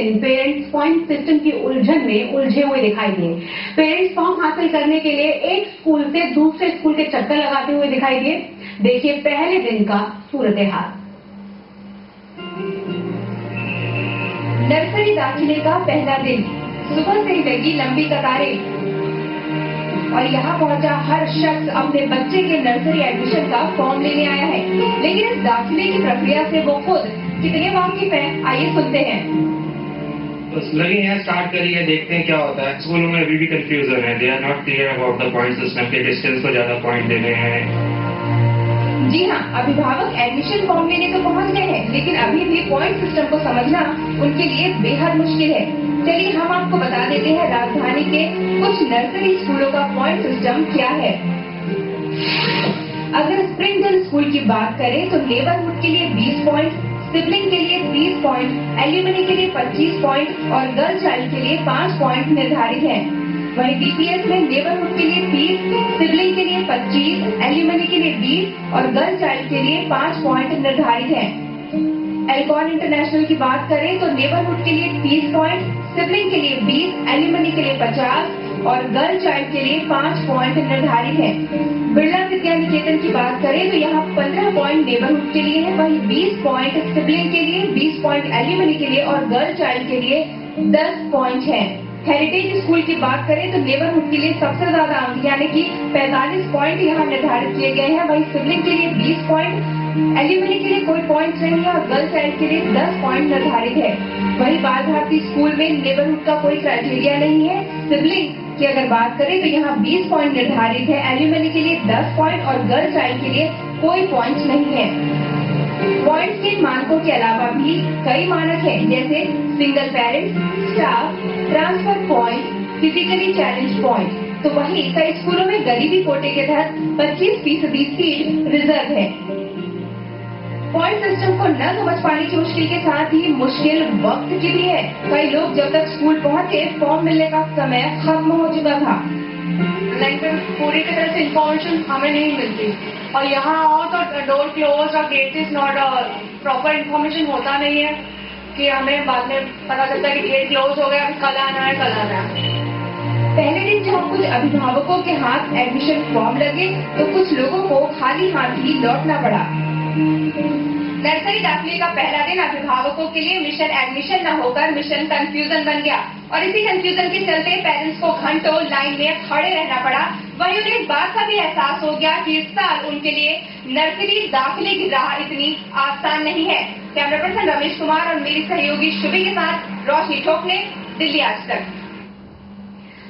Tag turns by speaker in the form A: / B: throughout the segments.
A: दिन parents point system की उलझन में उलझे हुए दिखाई दिए। पेरेंट्स फॉर्म हासिल करने के लिए एक स्कूल से दूसरे स्कूल के चक्कर लगाते हुए दिखाई दिए। देखिए पहले दिन का सूरत हाल।
B: नर्सरी दाखिले का पहला दिन, सुबह से ही लगी लंबी कतारें और यहाँ पहुंचा हर शख्स अपने बच्चे के नर्सरी एडमिशन का फॉर्म लेने आया है। लेकिन इस दाखिले की प्रक्रिया से वो खुद कितने वाकिफ हैं, आइए सुनते हैं।
C: बस लगे हैं, स्टार्ट करिए, देखते हैं क्या होता है। स्कूलों में अभी भी कंफ्यूजन है, they are not clear about the point system के डिस्टेंस को ज्यादा पॉइंट देने हैं।
B: जी हाँ, अभिभावक एडमिशन फॉर्म लेने तो पहुंच गए हैं, लेकिन अभी भी पॉइंट सिस्टम को समझना उनके लिए बेहद मुश्किल है। चलिए हम आपको बता देते हैं राजधानी के कुछ नर्सरी स्कूलों का पॉइंट सिस्टम क्या है। अगर स्प्रिंगडल स्कूल की बात करें तो नेबरहुड के लिए 20 पॉइंट, सिबलिंग के लिए 30 पॉइंट, एल्यूमनी के लिए 25 पॉइंट और गर्ल चाइल्ड के लिए 5 पॉइंट निर्धारित हैं। वहीं डीपीएस में नेबरहुड के लिए 30, सिबलिंग के लिए 25, एल्यूमनी के लिए 20 और गर्ल चाइल्ड के लिए 5 पॉइंट निर्धारित हैं। एल्कॉन इंटरनेशनल की बात करें तो नेबरहुड के लिए 30 पॉइंट, सिबलिंग के लिए 20, एल्यूमनी के लिए 50 और गर्ल चाइल्ड के लिए 5 पॉइंट निर्धारित है। बिरला विद्या निकेतन की बात करें तो यहाँ 15 पॉइंट नेबरहुड के लिए है, वहीं 20 पॉइंट सिबलिंग के लिए, 20 पॉइंट एल्यूमनी के लिए और गर्ल चाइल्ड के लिए 10 पॉइंट है। हेरिटेज स्कूल की बात करें तो नेबरहुड के लिए सबसे ज्यादा अंक यानी कि 45 पॉइंट यहाँ निर्धारित किए गए हैं, वहीं सिबलिंग के लिए 20 पॉइंट, एल्यूमनी के लिए कोई पॉइंट नहीं है और गर्ल चाइल्ड के लिए 10 पॉइंट निर्धारित है। वहीं बाल भारती स्कूल में नेबरहुड का कोई क्राइटेरिया नहीं है। सिबलिंग की अगर बात करें तो यहाँ 20 पॉइंट निर्धारित है, एल्यूमनी के लिए 10 पॉइंट और गर्ल चाइल्ड के लिए कोई पॉइंट नहीं है। पॉइंट्स के मानकों के अलावा भी कई मानक हैं, जैसे single parent, staff, transfer point, physically challenge point. तो वहीं कई स्कूलों में गरीबी कोटे के तहत 25% सीट रिजर्व है। पॉइंट सिस्टम को न समझ पाने की मुश्किल के साथ ही मुश्किल वक्त की भी है। कई लोग जब तक स्कूल पहुंचे फॉर्म मिलने का समय खत्म हो चुका था।
D: लेकिन पूरी तरह से इंफॉर्मेशन हमें नहीं मिलती और यहाँ आओ तो डोर क्लोज और gate is not proper information होता नहीं है कि हमें बाद में पता चलता है कि गेट क्लोज हो गया, कल आना है, कल आना है।
B: पहले दिन जहाँ कुछ अभिभावकों के हाथ एडमिशन फॉर्म लगे तो कुछ लोगों को खाली हाथ ही लौटना पड़ा। नर्सरी दाखिले का पहला दिन अभिभावकों के लिए मिशन एडमिशन न होकर मिशन कंफ्यूजन बन गया और इसी कंफ्यूजन के चलते पेरेंट्स को घंटों लाइन में खड़े रहना पड़ा। वहीं उन्हें इस बात का भी एहसास हो गया कि इस साल उनके लिए नर्सरी दाखिले की राह इतनी आसान नहीं है। कैमरा पर्सन रमेश कुमार और मेरी सहयोगी शुभी के साथ रोशनी ठोकने, दिल्ली आज तक।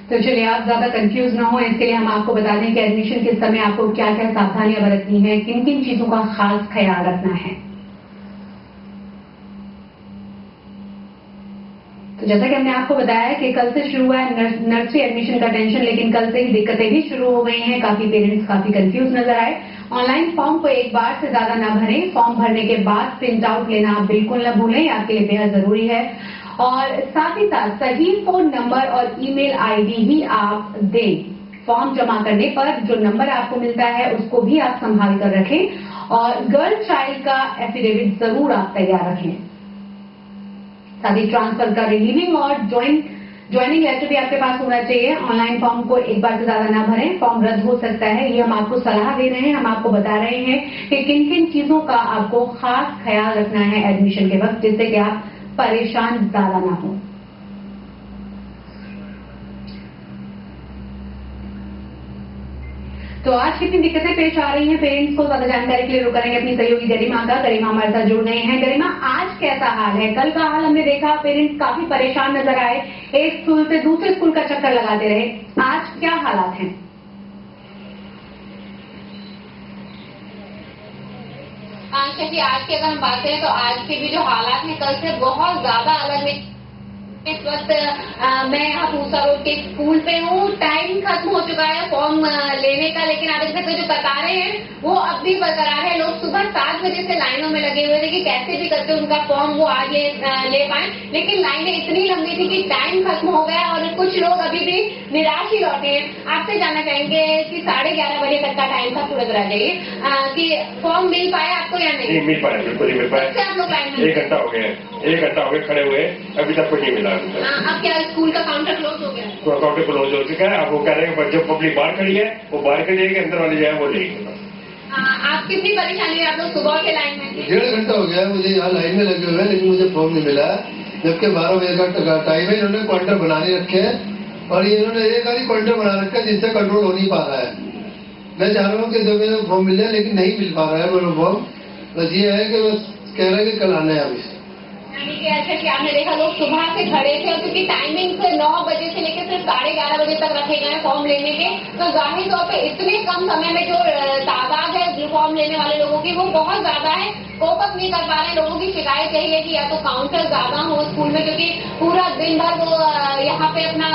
A: तो चलिए आप ज्यादा कंफ्यूज ना हो, इसके लिए हम आपको बता दें कि एडमिशन के समय आपको क्या क्या सावधानियां बरतनी है, किन किन चीजों का खास ख्याल रखना है। तो जैसा कि हमने आपको बताया कि कल से शुरू हुआ है नर्सरी एडमिशन का टेंशन, लेकिन कल से ही दिक्कतें भी शुरू हो गई हैं। काफी पेरेंट्स काफी कंफ्यूज नजर आए। ऑनलाइन फॉर्म को एक बार से ज्यादा ना भरें। फॉर्म भरने के बाद प्रिंट आउट लेना आप बिल्कुल न भूलें, आपके लिए बेहद जरूरी है। और साथ ही साथ सही फोन नंबर और ईमेल आईडी ही आप दें। फॉर्म जमा करने पर जो नंबर आपको मिलता है उसको भी आप संभाल कर रखें और गर्ल चाइल्ड का एफिडेविट जरूर आप तैयार रखें। साथ ही ट्रांसफर का रिलीविंग और ज्वाइनिंग लेटर भी आपके पास होना चाहिए। ऑनलाइन फॉर्म को एक बार से ज्यादा ना भरें, फॉर्म रद्द हो सकता है। ये हम आपको सलाह दे रहे हैं, हम आपको बता रहे हैं कि किन किन चीजों का आपको खास ख्याल रखना है एडमिशन के वक्त, जिससे कि आप परेशान ज्यादा ना हो। तो आज कितनी दिक्कतें पेश आ रही हैं पेरेंट्स को, ज्यादा जानकारी के लिए रुक करेंगे अपनी सहयोगी गरिमा का। गरिमा हमारे साथ जुड़ गए हैं। गरिमा, आज कैसा हाल है? कल का हाल हमने देखा, पेरेंट्स काफी परेशान नजर आए, एक स्कूल से दूसरे स्कूल का चक्कर लगाते रहे। आज क्या हालात हैं?
E: क्योंकि आज की अगर हम बात करें तो आज के भी जो हालात हैं कल से बहुत ज्यादा अलग है।
A: इस वक्त मैं यहाँ पूसा रोड के स्कूल पे हूँ। टाइम खत्म हो चुका है फॉर्म लेने का, लेकिन आप देख सकते जो कतारें हैं वो अब भी बरकरार है। लोग सुबह 7 बजे से लाइनों में लगे हुए थे कि कैसे भी करके उनका फॉर्म वो आज ले पाए, लेकिन लाइनें इतनी लंबी थी कि टाइम खत्म हो गया और कुछ लोग अभी भी निराश ही लौटे हैं। आपसे जानना चाहेंगे कि 11:30 बजे तक का टाइम था सूरज राजे कि फॉर्म मिल पाया आपको या नहीं?
E: मिल पाया, बिल्कुल ही मिल पाया।
A: आप लोग लाइन में
E: 1 घंटा हो गया, 1 घंटा हो गया खड़े हुए, अभी तक कुछ नहीं मिला।
A: अब क्या स्कूल का काउंटर क्लोज हो गया?
E: तो काउंटर क्लोज हो चुका है। अब वो कह रहे हैं जो पब्लिक बाहर खड़ी है वो बाहर खड़ी है, अंदर वाली जो है वो लेगी।
A: आप कितनी परेशानी है? आप लोग सुबह के लाइन में थे?
F: 1.5 घंटा हो गया मुझे यहाँ लाइन में लगे हुए, लेकिन मुझे फॉर्म नहीं मिला। जबकि 12 बजे का टाइम है। इन्होंने क्वार्टर बनाने रखे हैं और इन्होंने एक आधी क्वार्टर बना रखा है जिससे कंट्रोल हो नहीं पा रहा है। मैं चाह रहा हूँ कि जब मेरे फॉर्म मिल जाए, लेकिन नहीं मिल पा रहा है मेरा फॉर्म। बस ये है कि बस कह रहे हैं कि कल आना है अभी।
A: अच्छा कि आपने देखा लोग सुबह से खड़े थे और क्योंकि टाइमिंग 9 बजे से लेकर सिर्फ 11:30 बजे तक रखे गए फॉर्म लेने के, तो जाहिर तौर पे इतने कम समय में जो तादाद है फॉर्म लेने वाले लोगों की वो बहुत ज्यादा है। कोप अप नहीं कर पा रहे। लोगों की शिकायत यही है कि या तो काउंटर ज्यादा हो स्कूल में, क्योंकि पूरा दिन भर वो यहाँ पे अपना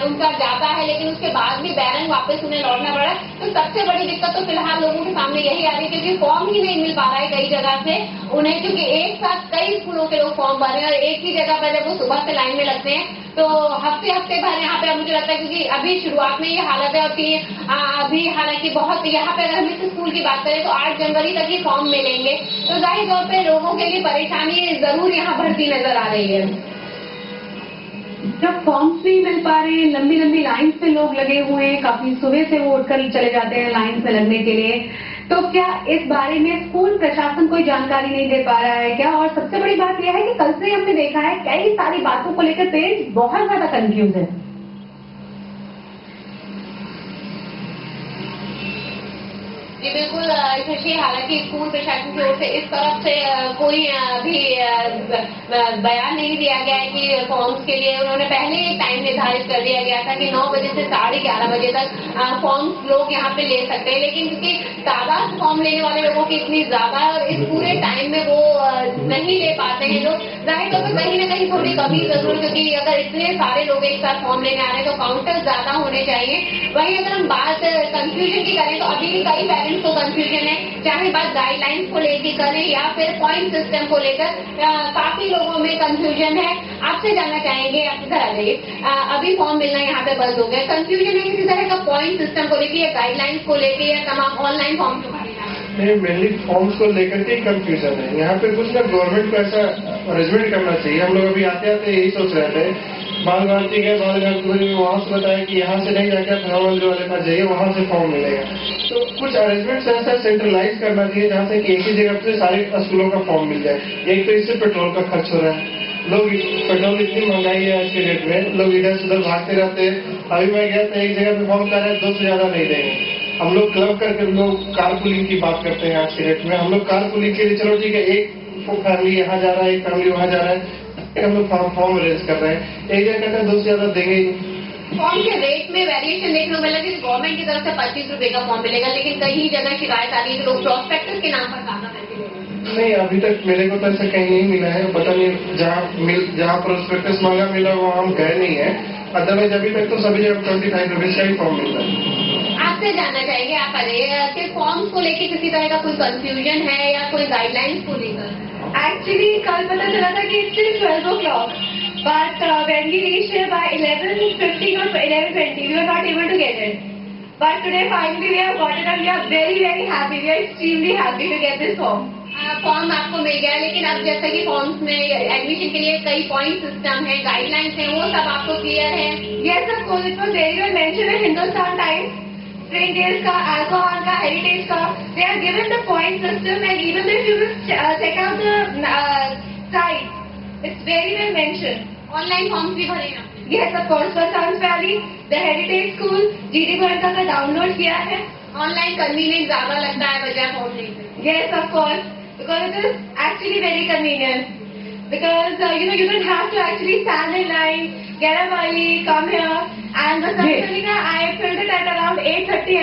A: उनका जाता है, लेकिन उसके बाद भी बैरंग वापस उन्हें लौटना पड़ा है। तो सबसे बड़ी दिक्कत तो फिलहाल लोगों के सामने यही आ रही है क्योंकि फॉर्म ही नहीं मिल पा रहा है कई जगह से उन्हें, क्योंकि एक साथ कई स्कूलों के लोग फॉर्म भर रहे हैं और एक ही जगह पर जब वो सुबह से लाइन में लगते हैं तो हफ्ते भर यहाँ पे मुझे लगता है, क्योंकि अभी शुरुआत में ये हालत है और अभी हालांकि बहुत यहाँ पे अगर हम इस स्कूल की बात करें तो 8 जनवरी तक ही फॉर्म मिलेंगे, तो जाहिर तौर पे लोगों के लिए परेशानी जरूर यहाँ बढ़ती नजर आ रही है। जब फॉर्म्स नहीं मिल पा रहे हैं, लंबी लंबी लाइन्स में लोग लगे हुए हैं, काफी सुबह से वो उठकर चले जाते हैं लाइन्स में लगने के लिए, तो क्या इस बारे में स्कूल प्रशासन कोई जानकारी नहीं दे पा रहा है क्या? और सबसे बड़ी बात यह है कि कल से हमने देखा है कई सारी बातों को लेकर पेरेंट्स बहुत ज्यादा कंफ्यूज है। जी बिल्कुल शशि, हालांकि स्कूल प्रशासन की ओर से इस तरफ से कोई भी बयान नहीं दिया गया है कि फॉर्म्स के लिए उन्होंने पहले ही टाइम निर्धारित कर दिया गया था कि 9 बजे से 11:30 बजे तक फॉर्म्स लोग यहाँ पे ले सकते हैं, लेकिन क्योंकि तादाद फॉर्म लेने वाले लोगों की इतनी ज्यादा है और इस पूरे टाइम में वो नहीं ले पाते हैं लोग, जाहिर तौर पर कहीं ना कहीं थोड़ी कमी जरूर, क्योंकि अगर इतने सारे लोग एक साथ फॉर्म लेने आ रहे हैं तो काउंटर ज्यादा होने चाहिए। वहीं अगर हम बात कंफ्यूजन की करें तो अभी भी कई पेरेंट्स को कंफ्यूजन है, चाहे बात गाइडलाइंस को लेकर करें या फिर पॉइंट सिस्टम को लेकर, काफी लोगों में कंफ्यूजन है। आपसे जानना चाहेंगे, आप इधर आ जाइए, अभी फॉर्म मिलना यहाँ पे बंद हो गया, कंफ्यूजन है किसी तरह का पॉइंट सिस्टम को लेकर या गाइडलाइंस को लेकर या तमाम ऑनलाइन फॉर्म को
F: नहीं, मेनली फॉर्म्स को लेकर के कंफ्यूजन है यहाँ पे। कुछ ना गवर्नमेंट को ऐसा अरेंजमेंट करना चाहिए। हम लोग अभी आते आते यही सोच रहे थे, बाल भारती गए, बाल भारती वहां से बताया कि यहाँ से नहीं जाकर प्रधानमंत्री वाले पास जाइए, वहां से फॉर्म मिलेगा। तो कुछ अरेंजमेंट ऐसा सेंट्रलाइज करना चाहिए जहाँ से कि एक ही जगह से सारे स्कूलों का फॉर्म मिल जाए। एक तो इससे पेट्रोल का खर्च हो रहा है, लोग पेट्रोल इतनी महंगाई है आज के डेट में, लोग इधर से उधर भागते रहते हैं। अभी मैं गया था एक जगह पे फॉर्म कर रहे हैं, 2 से ज्यादा नहीं देंगे। हम लोग क्लब करके लोग कार पुलिंग की बात करते हैं आज के डेट में। हम लोग कार पुलिंग के लिए चलो ठीक है, एक फैमिली यहाँ जा रहा है, एक फैमिली वहाँ जा रहा है, हम लोग फॉर्म अरेंज कर रहे हैं। एक जगह कहते हैं 2 से ज्यादा देंगे ही।
A: फॉर्म के रेट में वेरिएशन देखने को मिला कि गवर्नमेंट की तरफ से 25 रुपए का फॉर्म मिलेगा, लेकिन कई जगह शिकायत आ रही है कि लोग प्रोस्पेक्टस के नाम पर ज्यादा पैसे ले रहे हैं।
F: नहीं, अभी तक मेरे को तो ऐसा कहीं नहीं मिला है। पता नहीं जहाँ प्रोस्पेक्टस मांगा मिला वो हम गए नहीं है। अदरवाइज अभी तक तो सभी जगह 25 रुपीज का ही फॉर्म मिल रहा है।
A: आपसे जानना चाहेंगे आप कि फॉर्म्स को लेकर किसी तरह का कोई कंफ्यूजन है या कोई गाइडलाइंस को लेकर?
B: Actually, कल पता चला था कि it's still 12 o'clock, but when we reached here by 11:15 or 11:20, we were not able to get it. But today finally we have got it and we are very very happy. We are extremely happy to get this form.
A: Form आपको मिल गया, लेकिन अब जैसा कि forms में admission के लिए कई पॉइंट सिस्टम है, गाइडलाइंस है, वो सब आपको क्लियर है?
B: Yes, of course, it was very well mentioned in Hindustan Times. Spring Days का, alcohol का, heritage का, they are given the point system, and even if you will check out the site, it's very well mentioned.
A: Online forms भी भरे हैं?
B: Yes, of course, for Sons Valley, the heritage school, GD Goenka का download किया है।
A: Online convenience ज्यादा लगता है बजाय फॉर्म लेने से?
B: Yes, of course, because it is actually very convenient. Because you don't have to actually stand in line, get up early, come here, and the Sons Valley I filled it at around 8:30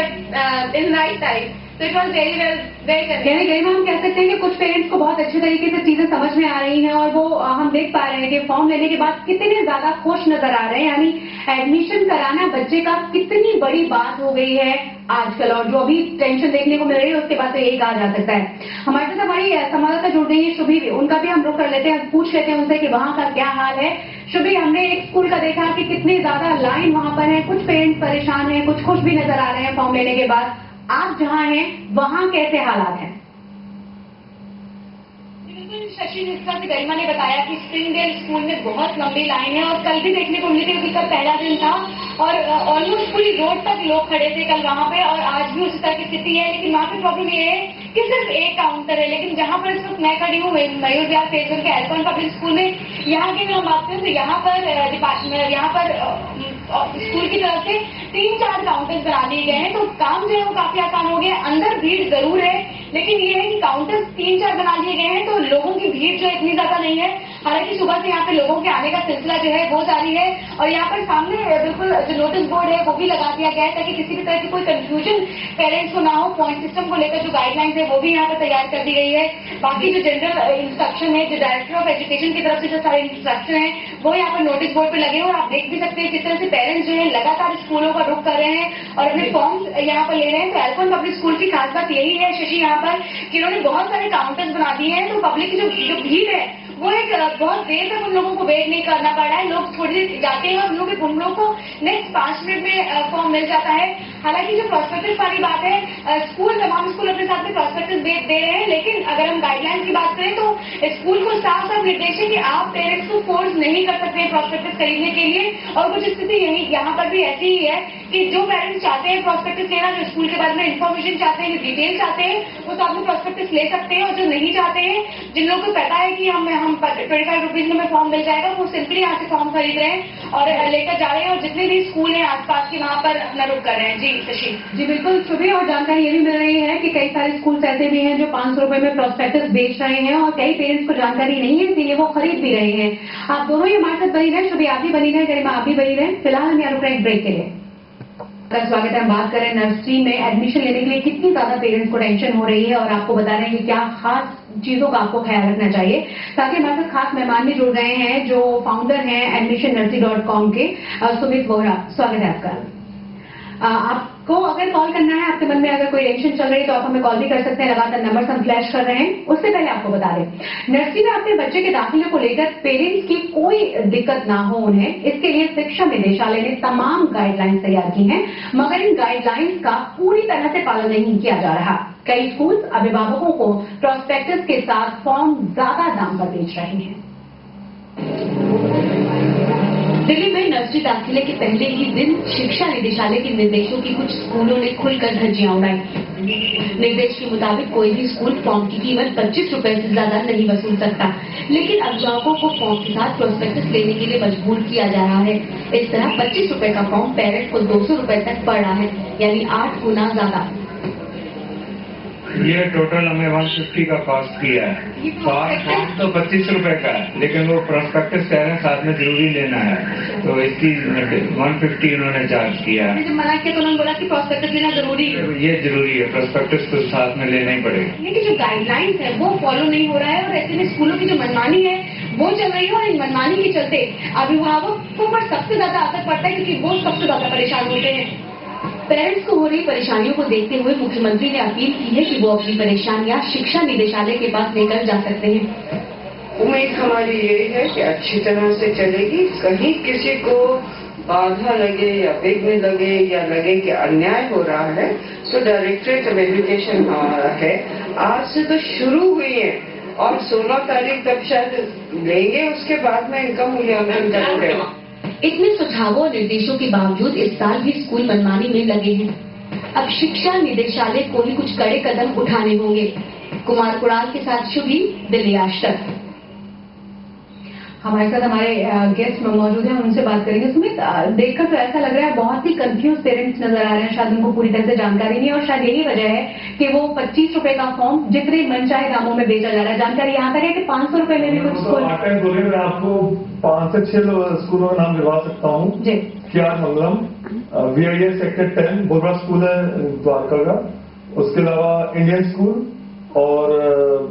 B: in night time.
D: So it was very convenient.
A: यानी गरिमा हम कह सकते हैं कि कुछ parents को बहुत अच्छे तरीके से चीजें समझ में आ रही हैं और वो हम देख पा रहे हैं कि फॉर्म लेने के बाद कितने ज्यादा खुश नजर आ रहे हैं। यानी एडमिशन कराना बच्चे का कितनी बड़ी बात हो गई है आजकल, और जो अभी टेंशन देखने को मिल रही है उसके बाद तो यही कहा जा सकता है। हमारे साथ हमारी संवाददाता जुड़ गई है शुभी, उनका भी हम रुख कर लेते हैं, पूछ लेते हैं उनसे कि वहाँ का क्या हाल है। शुभी, हमने एक स्कूल का देखा कि कितनी ज्यादा लाइन वहाँ पर है, कुछ पेरेंट्स परेशान हैं, कुछ खुश भी नजर आ रहे हैं फॉर्म लेने के बाद। आप जहाँ हैं वहाँ कैसे हालात हैं?
D: बिल्कुल शशि, जिस तरह से गरिमा ने बताया कि स्प्रिंगडेल स्कूल में बहुत लंबी लाइन है और कल भी देखने को मिली थी क्योंकि कल पहला दिन था और ऑलमोस्ट पूरी रोड तक लोग खड़े थे कल वहाँ पे, और आज भी उसी तरह की स्थिति है। लेकिन वहाँ पे प्रॉब्लम ये है कि सिर्फ एक काउंटर है, लेकिन जहाँ पर इस वक्त मैं खड़ी हूँ मयूर विहार फेज 1 के एल्कॉन पब्लिक स्कूल में, यहाँ की हम बात करें तो यहाँ पर स्कूल की तरफ से 3-4 काउंटर्स बना दिए गए हैं, तो काम जो है वो काफी आसान हो गया। अंदर भीड़ जरूर है, लेकिन ये है कि काउंटर्स 3-4 बना दिए गए हैं तो लोगों की भीड़ जो है इतनी ज्यादा नहीं है। हालांकि सुबह से यहाँ पे लोगों के आने का सिलसिला जो है वो जारी है, और यहाँ पर सामने बिल्कुल जो नोटिस बोर्ड है वो भी लगा दिया गया है ताकि किसी भी तरह की कोई कंफ्यूजन पेरेंट्स को ना हो। पॉइंट सिस्टम को लेकर जो गाइडलाइंस है वो भी यहाँ पर तैयार कर दी गई है। बाकी जो जनरल इंस्ट्रक्शन है, जो डायरेक्टर ऑफ एजुकेशन की तरफ से जो सारे इंस्ट्रक्शन है वो यहाँ पर नोटिस बोर्ड पे लगे हैं, और आप देख भी सकते हैं किस तरह से पेरेंट्स जो है लगातार स्कूलों का रुख कर रहे हैं और अपने फॉर्म्स यहाँ पर ले रहे हैं। तो एल्कॉन पब्लिक स्कूल की खास बात यही है शशि यहाँ पर कि उन्होंने बहुत सारे काउंटर्स बना दिए हैं, तो पब्लिक की जो भीड़ है वो एक बहुत देर तक उन लोगों को वेट नहीं करना पड़ रहा है। लोग थोड़ी देर जाते हैं और उन लोगों को नेक्स्ट 5 मिनट में फॉर्म मिल जाता है। हालांकि जो प्रोस्पेक्टिस वाली बात है, तमाम स्कूल अपने साथ में प्रोस्पेक्टिस दे रहे हैं, लेकिन अगर हम गाइडलाइंस की बात करें तो स्कूल को साफ साफ निर्देश है कि आप पेरेंट्स को फोर्स नहीं कर सकते प्रोस्पेक्टिस खरीदने के लिए। और कुछ स्थिति यहाँ पर भी ऐसी ही है कि जो पेरेंट्स चाहते हैं प्रोस्पेक्टिस लेना, जो स्कूल के बारे में इन्फॉर्मेशन चाहते हैं, जो डिटेल चाहते हैं, वो साथ में प्रोस्पेक्टिस ले सकते हैं, और जो नहीं चाहते हैं, जिन लोगों को पता है कि हम 25 रुपीज में फॉर्म मिल जाएगा, वो सिंपली यहाँ से फॉर्म खरीद रहे हैं और लेकर जा रहे हैं, और जितने भी स्कूल हैं आसपास के वहाँ पर अपना रुख कर रहे हैं। जी शशि।
A: जी बिल्कुल शुभी, और जानकारी ये भी मिल रही है कि कई सारे स्कूल ऐसे भी हैं जो 500 रुपए में प्रोस्पेक्टस बेच रहे हैं और कई पेरेंट्स को जानकारी नहीं है, इसीलिए वो खरीद भी रहे हैं। आप दोनों ही हमारे साथ बनी रहे, शुभी आप भी बनी रहे, गरिमा आप भी बनी रहे। फिलहाल हम यहाँ रुक रहे हैं ब्रेक के लिए। स्वागत है। हम बात करें नर्सरी में एडमिशन लेने के लिए कितनी ज्यादा पेरेंट्स को टेंशन हो रही है, और आपको बता रहे हैं कि क्या खास चीजों का आपको ख्याल रखना चाहिए। साथ ही हमारे साथ खास मेहमान भी जुड़ गए हैं जो फाउंडर हैं admissionnursery.com के, सुमित वोहरा। स्वागत है आपका। आपको अगर कॉल करना है, आपके मन में अगर कोई टेंशन चल रही है तो आप हमें कॉल भी कर सकते हैं, लगातार नंबर हम फ्लैश कर रहे हैं। उससे पहले आपको बता दें, नर्सरी में अपने बच्चे के दाखिले को लेकर पेरेंट्स की कोई दिक्कत ना हो उन्हें, इसके लिए शिक्षा निदेशालय ने तमाम गाइडलाइंस तैयार की हैं, मगर इन गाइडलाइंस का पूरी तरह से पालन नहीं किया जा रहा। कई स्कूल अभिभावकों को प्रोस्पेक्टस के साथ फॉर्म ज्यादा दाम पर बेच रहे हैं। दिल्ली में नर्सरी दाखिले के पहले ही दिन शिक्षा निदेशालय के निर्देशों की कुछ स्कूलों ने खुलकर धज्जियां उड़ाई। निर्देश के मुताबिक कोई भी स्कूल फॉर्म की कीमत 25 रुपए से ज्यादा नहीं वसूल सकता, लेकिन अभिभावकों को फॉर्म के साथ प्रोस्पेक्टस लेने के लिए मजबूर किया जा रहा है। इस तरह 25 रुपए का फॉर्म पेरेंट को 200 रुपए तक पड़ रहा है, यानी 8 गुना ज्यादा।
G: ये टोटल हमें 150 का कॉस्ट किया है। फॉर्म तो 25 रुपए का है, लेकिन वो प्रोस्पेक्टस कह रहे हैं साथ में जरूरी लेना है, तो इसकी 150 उन्होंने चार्ज किया है।
D: जब मना किया तो उन्होंने बोला कि प्रोस्पेक्टस लेना जरूरी है।
G: ये जरूरी है, प्रोस्पेक्टस तो साथ में लेना ही पड़ेगा।
D: लेकिन जो गाइडलाइंस है वो फॉलो नहीं हो रहा है, और ऐसे में स्कूलों की जो मनमानी है वो चल रही है, और इन मनमानी के चलते अभिभावकों पर सबसे ज्यादा असर पड़ता है, क्योंकि वो सबसे ज्यादा परेशान होते हैं।
A: पेरेंट्स को हो रही परेशानियों को देखते हुए मुख्यमंत्री ने अपील की है कि वो अपनी परेशानियां शिक्षा निदेशालय के पास लेकर जा सकते हैं।
H: उम्मीद हमारी यही है कि अच्छी तरह से चलेगी, कहीं किसी को बाधा लगे या विघ्न लगे या लगे कि अन्याय हो रहा है तो डायरेक्टरेट ऑफ एजुकेशन हमारा है, आज से तो शुरू हुई है और 16 तारीख तक शायद लेंगे, उसके बाद में इनका मूल्यांकन करेंगे।
A: इतने सुझावों और निर्देशों के बावजूद इस साल भी स्कूल मनमानी में लगे हैं। अब शिक्षा निदेशालय को ही कुछ कड़े कदम उठाने होंगे। कुमार कुणाल के साथ शुभी, दिल्ली आज तक। हमारे साथ हमारे गेस्ट मौजूद हैं, उनसे बात करेंगे। सुमित, देखकर तो ऐसा लग रहा है बहुत ही कंफ्यूज पेरेंट्स नजर आ रहे हैं, शायद उनको पूरी तरह से जानकारी नहीं है, और शायद यही वजह है कि वो 25 रुपए का फॉर्म जितने मनचाहे दामों में बेचा जा रहा है। जानकारी यहाँ तक है कि 500 रुपए में भी कुछ स्कूल।
I: मैं आपको 5 से 6 स्कूलों का नाम दिलवा सकता हूँ जी। KR मंगलम, VIS सेक्टर 10 बोरा स्कूल है द्वारका का, उसके अलावा इंडियन स्कूल और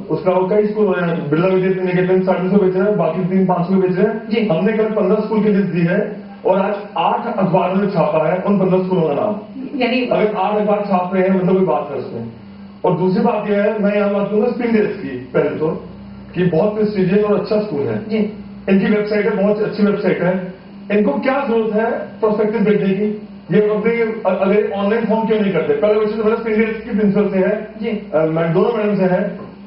I: उसके अलावा कई स्कूल हैं, बिरला विद्यार्थी निकेतन 350 बेच रहे हैं, बाकी 300-500 बेच रहे हैं। हमने कल 15 स्कूल की लिस्ट दी है और आज 8 अखबारों में छापा है उन 15 स्कूलों का नाम।
A: यानी
I: अगर 8 अखबार छाप रहे हैं मतलब कोई बात है उसमें। और दूसरी बात यह है, मैं यहाँ बात करूंगा स्प्रिंगडेल्स की पहले तो, कि बहुत प्रेस्टीजियस और अच्छा स्कूल है। इनकी वेबसाइट है, बहुत अच्छी वेबसाइट है। इनको क्या जरूरत है प्रोस्पेक्टिव भेजने की? ये अपने अगर ऑनलाइन फॉर्म क्यों नहीं करते? पहले क्वेश्चन मेरा स्प्रिंगडेल्स की प्रिंसिपल से है, दोनों मैडम से है,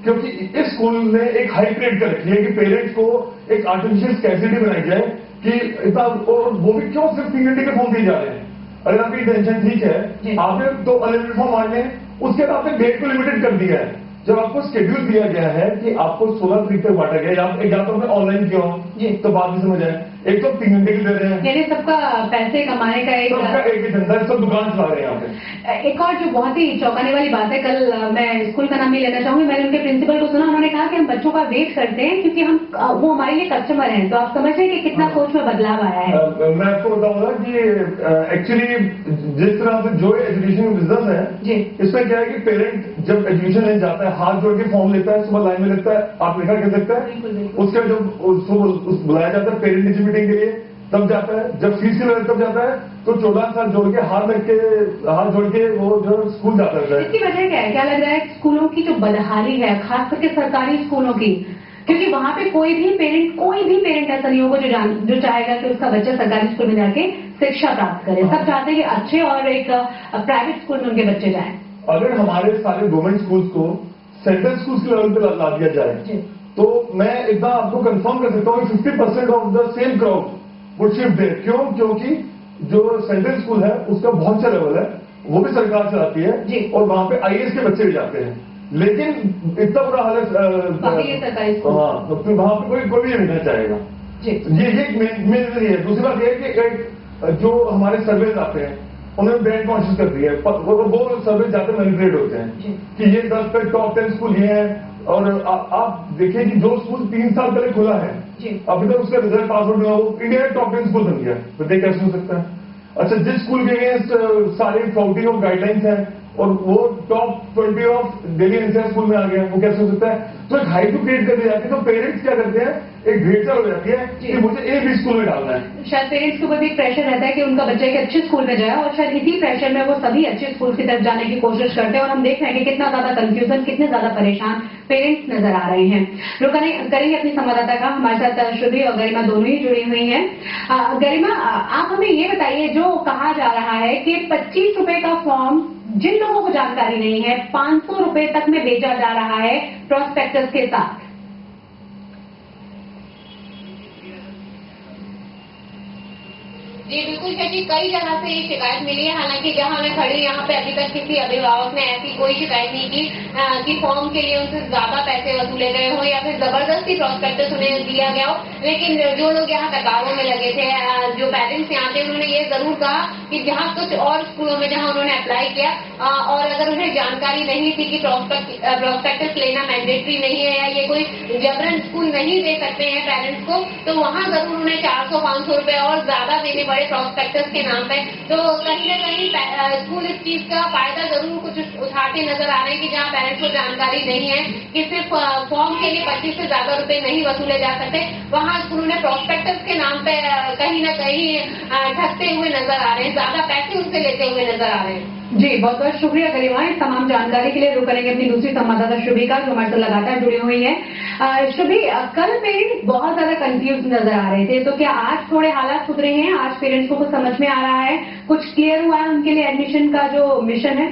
I: क्योंकि इस स्कूल ने एक हाई ग्रेड कर रखी है कि पेरेंट्स को एक आर्टिफिशियल स्कैसिटी बनाई जाए कि इतना, और वो भी क्यों सिर्फ 3 घंटे के फॉर्म दिए जा रहे हैं। अगर आपकी इंटेंशन ठीक है, आपने तो अनलिमिटेड फॉर्म मांगे, उसके बाद आपने डेट को लिमिटेड कर दिया है। जब आपको शेड्यूल दिया गया है कि आपको 16 तारीख तक बांटा गया, या तो ऑनलाइन किया हो तो बात भी समझ आए। एक तो 3 घंटे की दे रहे हैं,
A: यानी सबका पैसे कमाने का एक
I: ही धंधा है, सब दुकान चला रहे हैं यहाँ पे।
A: एक और जो बहुत ही चौंकाने वाली बात है, कल मैं स्कूल का नाम नहीं लेना चाहूंगी, मैंने उनके प्रिंसिपल को सुना, उन्होंने कहा कि हम बच्चों का वेट करते हैं क्योंकि वो हमारे लिए कस्टमर हैं। तो आप समझ रहे हैं कि कितना सोच में बदलाव आया है।
I: मैं आपको बताऊंगा कि एक्चुअली जिस तरह से जो एजुकेशन बिजनेस है, इसमें क्या है कि पेरेंट जब एजुकेशन लेने जाता है, हाथ जोड़ के फॉर्म लेता है, सुबह लाइन में लगता है, आप लिखा कर सकता है। उसके जब बुलाया जाता है पेरेंट टीचर मीटिंग के लिए, तब जाता है। जब फीस के लिए तब जाता है, तो 14 साल जोड़ के हाथ जोड़ के वो जो स्कूल जाता है।
A: इसकी वजह क्या है? क्या लग रहा है स्कूलों की जो बदहाली है, खास करके सरकारी स्कूलों की, क्योंकि वहां पे कोई भी पेरेंट ऐसा नहीं होगा जो चाहेगा कि उसका बच्चा सरकारी स्कूल में जाके शिक्षा प्राप्त करे। सब चाहते हैं कि अच्छे और एक प्राइवेट स्कूल में उनके बच्चे जाएं।
I: अगर हमारे सारे गवर्नमेंट स्कूल्स को सेंट्रल स्कूल के लेवल पे ला दिया जाए, तो मैं इतना आपको कंफर्म कर सकता हूँ 50% of the same crowd would shift there. क्यों? क्योंकि जो सेंट्रल स्कूल है उसका बहुत अच्छा लेवल है, वो भी सरकार चलाती है, और वहां पे IAS के बच्चे भी जाते हैं। लेकिन इतना बुरा हाल है
A: सरकारी स्कूल,
I: हाँ, तो फिर वहां पे कोई भी नहीं जाएगा। ये मेन रीजन है। दूसरी बात यह है कि जो हमारे सर्वे आते हैं उन्होंने ब्रांड कॉन्शियस कर दिया है, वो सर्वे जाते मैनिपुलेट होते हैं कि ये 10 पे टॉप 10 स्कूल ये है। और आप देखिए कि जो स्कूल 3 साल पहले खुला है, अभी तक उसका रिजल्ट पास आउट हुआ, वो इंडिया में टॉप 10 स्कूल बन गया। बताइए कैसे हो सकता है? अच्छा, जिस स्कूल के अगेंस्ट सारे फ्लाउटिंग ऑफ गाइडलाइंस हैं और वो top 20 of Delhi NCR school में आ गया, वो कैसे हो सकता है? तो एक हाई टू क्रिएट कर दी जाती है, तो पेरेंट्स क्या करते हैं, एक भेदभाव हो जाती है कि मुझे एक भी स्कूल में डालना है।
A: शायद पेरेंट्स के ऊपर भी एक प्रेशर रहता है कि उनका बच्चा एक अच्छे स्कूल में जाए, और शायद इसी प्रेशर में वो सभी अच्छे स्कूल की तरफ जाने की कोशिश करते हैं। और हम देख रहे हैं कि कितना ज्यादा कंफ्यूजन, कितने ज्यादा परेशान पेरेंट्स नजर आ रहे हैं। रुक करेंगे अपनी संवाददाता का, हमारे साथ श्रुति और गरिमा दोनों ही जुड़ी हुई हैं। गरिमा, आप हमें ये बताइए, जो कहा जा रहा है कि 25 रुपए का फॉर्म जिन लोगों को जानकारी नहीं है 500 रुपए तक में बेचा जा रहा है प्रोस्पेक्टस के साथ।
J: जी बिल्कुल, क्योंकि कई जगह से ये शिकायत मिली है। हालांकि जहां मैं खड़ी यहाँ पे अभी तक किसी अभिभावक ने ऐसी कोई शिकायत नहीं की कि फॉर्म के लिए उनसे ज्यादा पैसे वसूले गए हो या फिर जबरदस्ती प्रोस्पेक्टस उन्हें दिया गया हो। लेकिन जो लोग यहाँ कतारों में लगे थे, जो पेरेंट्स यहाँ थे, उन्होंने ये जरूर कहा कि जहाँ कुछ और स्कूलों में जहाँ उन्होंने अप्लाई किया और अगर उन्हें जानकारी नहीं थी कि प्रोस्पेक्टस लेना मैंडेटरी नहीं है या ये कोई जबरन स्कूल नहीं दे सकते हैं पेरेंट्स को, तो वहाँ जरूर उन्हें 400-500 रुपए और ज्यादा देने पड़े प्रोस्पेक्टस के नाम पे। तो कहीं न कहीं स्कूल इस चीज का फायदा जरूर कुछ उठाते नजर आ रहे हैं कि जहाँ पेरेंट्स को जानकारी नहीं है कि सिर्फ फॉर्म के लिए 25 से ज्यादा रुपए नहीं वसूले जा सकते, वहाँ स्कूलों ने प्रोस्पेक्टस के नाम पे कहीं न कहीं ठगते हुए नजर आ रहे हैं, ज्यादा पैसे उनसे लेते हुए नजर आ रहे हैं।
A: जी, बहुत बहुत शुक्रिया गरिमा इस तमाम जानकारी के लिए। रुक करेंगे अपनी दूसरी संवाददाता शुभी का, जो हमारे साथ लगातार जुड़ी हुई है। शुभी, कल पेरेंट्स बहुत ज्यादा कंफ्यूज नजर आ रहे थे, तो क्या आज थोड़े हालात सुधरे हैं? आज पेरेंट्स को कुछ समझ में आ रहा है, कुछ क्लियर हुआ है उनके लिए एडमिशन का जो मिशन है?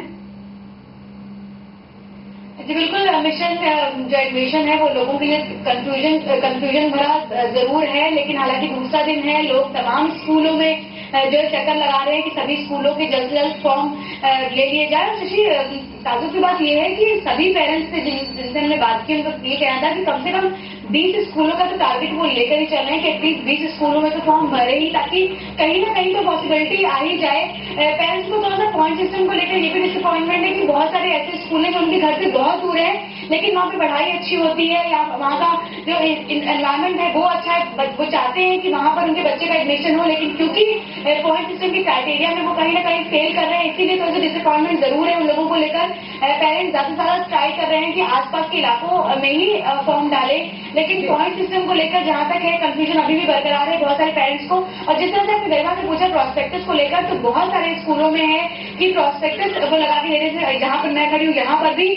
D: जी बिल्कुल, मिशन जो एडमिशन है वो लोगों के लिए कंफ्यूजन भरा जरूर है, लेकिन हालांकि दूसरा दिन है, लोग तमाम स्कूलों में जो चक्कर लगा रहे हैं कि सभी स्कूलों के जल्द से जल्द फॉर्म ले लिए जाए। शशि, ताजुब की बात यह है कि सभी पेरेंट्स से जिनसे हमने बात की उनको ये कहना था कि कम से कम 20 स्कूलों का तो टारगेट वो लेकर ही चल रहे हैं कि एटलीस्ट 20 स्कूलों में तो फॉर्म भरे ही, ताकि कहीं ना कहीं तो पॉसिबिलिटी आ ही जाए। पेरेंट्स को थोड़ा सा पॉइंट सिस्टम को लेकर ये भी डिसअपॉइंटमेंट है कि बहुत सारे ऐसे स्कूल हैं जो उनके घर से बहुत दूर है, लेकिन वहाँ पे पढ़ाई अच्छी होती है या वहाँ का जो एनवायरमेंट है वो अच्छा है, वो चाहते हैं कि वहां पर उनके बच्चे का एडमिशन हो, लेकिन क्योंकि पॉइंट सिस्टम के क्राइटेरिया में वो कहीं ना कहीं फेल कर रहे हैं, इसीलिए थोड़ा सा डिसअपॉइंटमेंट जरूर है उन लोगों को लेकर। पेरेंट्स ज्यादा से ज्यादा ट्राई कर रहे हैं कि आसपास के इलाकों में ही फॉर्म डाले, लेकिन पॉइंट सिस्टम को लेकर जहां तक है कंफ्यूजन अभी भी बरकरार है बहुत सारे पेरेंट्स को। और जिस तरह से आपने गरिमा से पूछा प्रॉस्पेक्टस को लेकर, तो बहुत सारे स्कूलों में है कि प्रॉस्पेक्टस वो लगा के दे रहे थे, जहां पर मैं खड़ी हूँ यहाँ पर भी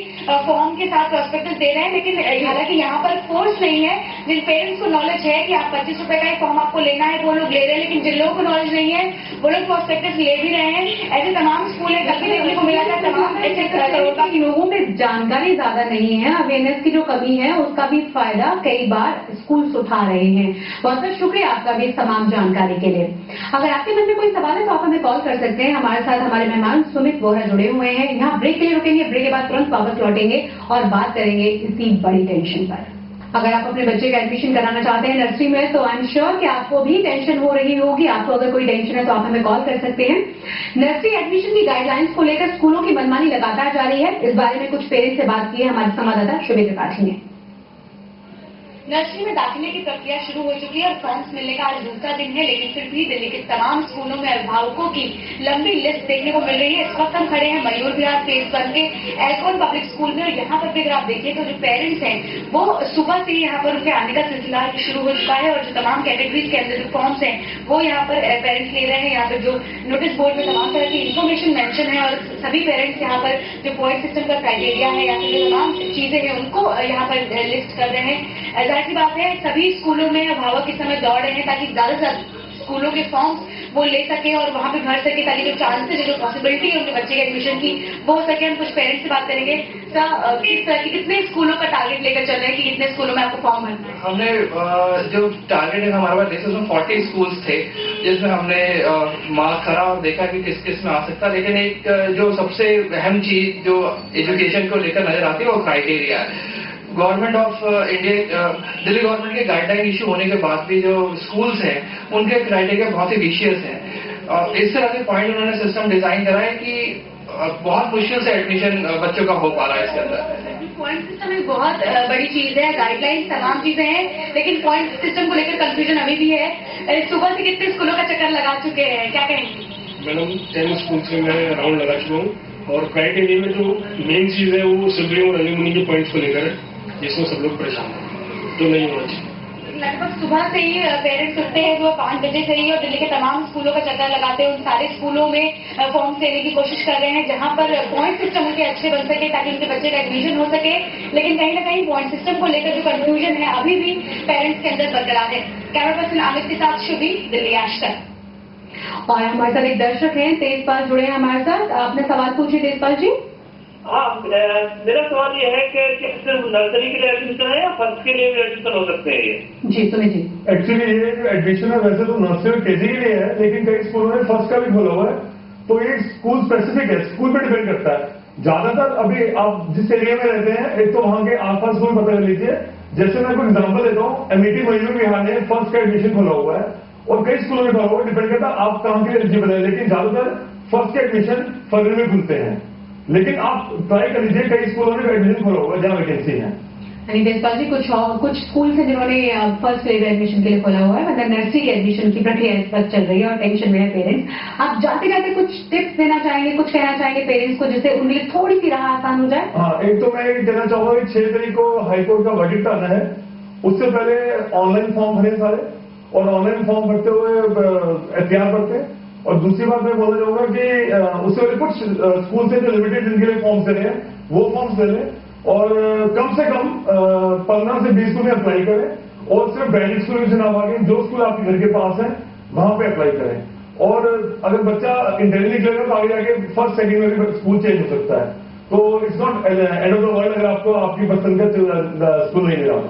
D: फॉर्म के साथ प्रॉस्पेक्टस दे रहे हैं, लेकिन हालांकि यहाँ पर फोर्स नहीं है। जिन पेरेंट्स को नॉलेज है कि आप 25 रुपए का ही फॉर्म आपको लेना है, वो लोग ले रहे हैं, लेकिन जिन लोगों को नॉलेज नहीं है वो लोग प्रॉस्पेक्टस ले भी रहे हैं। ऐसे तमाम स्कूल है, कभी देखने को मिला था तमाम ऐसे
A: करोड़ों की लोगों में जानकारी ज्यादा नहीं है, अवेयरनेस की जो कमी है उसका भी फायदा कई बार स्कूल्स उठा रहे हैं। बहुत बहुत शुक्रिया आपका भी इस तमाम जानकारी के लिए। अगर आपके मन में कोई सवाल है तो आप हमें कॉल कर सकते हैं। हमारे साथ हमारे मेहमान सुमित बोरा जुड़े हुए हैं। यहाँ ब्रेक के लिए रुकेंगे, ब्रेक के बाद तुरंत वापस लौटेंगे और बात करेंगे इसी बड़ी टेंशन पर। अगर आप अपने बच्चे का एडमिशन कराना चाहते हैं नर्सरी में, तो आई एम श्योर कि आपको भी टेंशन हो रही होगी। आपको अगर कोई टेंशन है तो आप हमें कॉल कर सकते हैं। नर्सरी एडमिशन की गाइडलाइंस को लेकर स्कूलों की मनमानी लगातार जारी है। इस बारे में कुछ पेरेंट्स से बात की है हमारे संवाददाता शुभे त्रिपाठी ने।
D: नर्सरी में दाखिले की प्रक्रिया शुरू हो चुकी है और फॉर्म्स मिलने का आज दूसरा दिन है, लेकिन फिर भी दिल्ली के तमाम स्कूलों में अभिभावकों की लंबी लिस्ट देखने को मिल रही है। इस वक्त हम खड़े हैं मयूर विहार फेज 1 के एल्कोन पब्लिक स्कूल में, और यहाँ पर भी अगर आप देखिए तो जो पेरेंट्स हैं वो सुबह से ही यहाँ पर उनके आने का सिलसिला शुरू हो चुका है, और जो तमाम कैटेगरीज के अंदर जो फॉर्म्स हैं वो यहाँ पर पेरेंट्स ले रहे हैं। यहाँ पर जो नोटिस बोर्ड में तमाम तरह की इन्फॉर्मेशन मेंशन है, और सभी पेरेंट्स यहाँ पर जो पॉइंट सिस्टम का क्राइटेरिया है या फिर जो तमाम चीजें हैं उनको यहाँ पर लिस्ट कर रहे हैं। जाहिर सी बात है सभी स्कूलों में अभिभावक इस समय दौड़ रहे हैं ताकि ज्यादा से ज्यादा स्कूलों के फॉर्म्स वो ले सके और वहां पे भर सके, ताकि जो चांसेस है, जो पॉसिबिलिटी है उनके बच्चे के एडमिशन की वो हो सके। हम कुछ पेरेंट्स से बात करेंगे। किस तरह की कितने स्कूलों का टारगेट लेकर चल रहे हैं कि कितने स्कूलों में आपको फॉर्म भरना है?
F: हमने जो टारगेट है हमारे पास जैसे उसमें 40 स्कूल्स थे, जिसमें हमने मार्क करा और देखा कि किस किस में आ सकता है। लेकिन एक जो सबसे अहम चीज जो एजुकेशन को लेकर नजर आती है वो क्राइटेरिया है। Government of India, Delhi government के गाइडलाइन इशू होने के बाद भी जो स्कूल्स हैं उनके क्राइटेरिया बहुत ही विशियस हैं। इस तरह से पॉइंट उन्होंने सिस्टम डिजाइन करा है कि बहुत मुश्किल से एडमिशन बच्चों का हो पा रहा है इसके अंदर।
D: पॉइंट सिस्टम एक बहुत बड़ी चीज है, गाइडलाइंस तमाम चीजें हैं, लेकिन पॉइंट सिस्टम को लेकर कंफ्यूजन अभी भी है। सुबह से कितने स्कूलों का चक्कर लगा चुके हैं, क्या कहेंगे?
E: मैडम 10 स्कूल से मैं राउंड लगा चुका हूँ, और क्राइटेरिया में जो मेन चीज है वो सिबलिंग और एल्यूमिनी के पॉइंट्स को लेकर है, जिसमें सब लोग परेशान हैं, तो नहीं होना चाहिए।
D: लगभग सुबह से ही पेरेंट्स उठते हैं जो 5 बजे से ही, और दिल्ली के तमाम स्कूलों का चक्कर लगाते हैं। उन सारे स्कूलों में फॉर्म्स लेने की कोशिश कर रहे हैं जहां पर पॉइंट सिस्टम उनके अच्छे बन सके ताकि उनके बच्चे का एडमिशन हो सके। लेकिन कहीं ना कहीं पॉइंट सिस्टम को लेकर जो कंफ्यूजन है अभी भी पेरेंट्स के अंदर बरकरार है। कैमरा पर्सन अमित के साथ शुभी, दिल्ली आज तक।
A: और हमारे साथ एक दर्शक हैं तेजपाल जुड़े हैं हमारे साथ। आपने सवाल पूछे तेजपाल जी?
K: हाँ, मेरा सवाल ये है कि सिर्फ नर्सरी के लिए एडमिशन है या फर्स्ट के लिए भी एडमिशन हो सकते हैं? ये
A: जी सुमित जी।
I: एक्चुअली ये जो एडमिशन है वैसे तो नर्सरी और केजी के लिए है, लेकिन कई स्कूलों में फर्स्ट का भी खोला हुआ है, तो ये स्कूल स्पेसिफिक है, स्कूल पे डिपेंड करता है। ज्यादातर अभी आप जिस एरिया में रहते हैं, एक तो वहां के आसपास स्कूल पता कर लीजिए। जैसे मैं कोई एग्जाम्पल देता हूँ, एमईटी मयूर विहार ने फर्स्ट का एडमिशन खोला हुआ है, और कई स्कूलों में खोला हुआ है, डिपेंड करता है आप कहाँ के एलिजिबल है। लेकिन ज्यादातर फर्स्ट के एडमिशन फरवरी में खुलते हैं, लेकिन आप ट्राई कर लीजिए, कई स्कूलों में एडमिशन खोला हुआ है जहाँ वैकेंसी है।
A: तेजपाल जी, कुछ स्कूल है जिन्होंने फर्स्ट लेवल एडमिशन के लिए खोला हुआ है, मतलब नर्सरी के एडमिशन की प्रक्रिया इस वक्त चल रही है और टेंशन में है पेरेंट्स। आप जाते जाते कुछ टिप्स देना चाहेंगे, कुछ कहना चाहेंगे पेरेंट्स को, जिससे उनके लिए थोड़ी सी राह आसान हो जाए?
I: हाँ, एक तो मैं कहना चाहूंगा कि 6 तारीख को हाईकोर्ट का वर्डिक्ट आना है, उससे पहले ऑनलाइन फॉर्म भरे सारे, और ऑनलाइन फॉर्म भरते हुए एहतियात बरतें। और दूसरी बात मैं बोलना चाहूंगा कि उससे पहले कुछ स्कूल से जो लिमिटेड जिनके लिए फॉर्म्स दे रहे हैं वो फॉर्म्स दे लें, और कम से कम 15 से 20 स्कूल में अप्लाई करें, और सिर्फ ब्रांडेड स्कूल से ना भागें, जो स्कूल आपके घर के पास है वहां पे अप्लाई करें। और अगर बच्चा इंटरव्यू निकलेगा तो आगे जाके फर्स्ट सेकेंड में स्कूल चेंज हो सकता है, तो it's not end of the world अगर आपको आपकी पसंद का स्कूल नहीं मिला।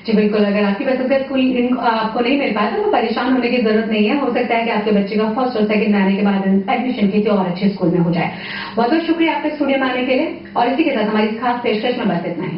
A: जी बिल्कुल, अगर आपकी पसंद का स्कूल आपको नहीं मिल पाया तो परेशान होने की जरूरत नहीं है। हो सकता है कि आपके बच्चे का फर्स्ट और सेकंड में आने के बाद एडमिशन किसी और अच्छे स्कूल में हो जाए। बहुत बहुत शुक्रिया आपके स्टूडियो में आने के लिए, और इसी के साथ हमारी खास पेशकश में बस इतना ही।